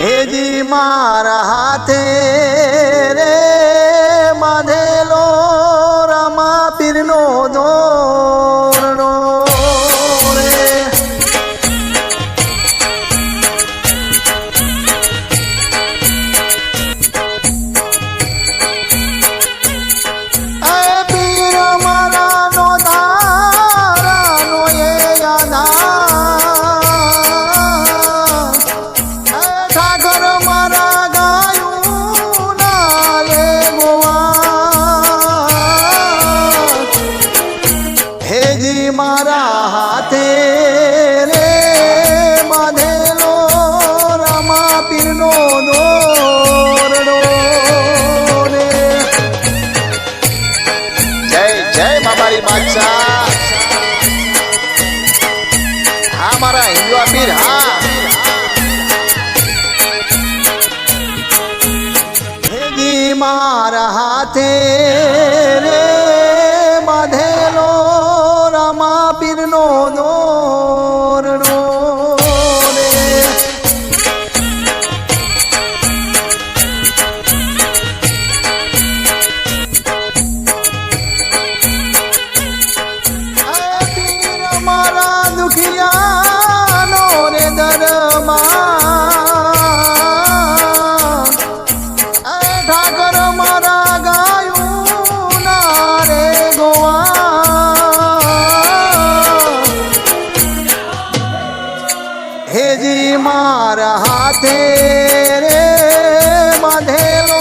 Hazy मारा हाथे रे बांधेलो रमा पीरनो दोरड़ो रे। ए पीर मारा नो तारा नो ये यादा मारा हाथे रे बांधेलो रमा पीरनो दोरड़ो रे। जय जय बाबारी बादशाह। हाँ मारा हिंदुआ पीर हाँ। हेजी मारा हाथे रे बांधेलो रमा पीरनो दोरड़ो रे। पीर मारा दुखिया नो रे दरमा ठाकर मारा गायू ना रे गोवा। हेजी मारा हाथे रे बांधेलो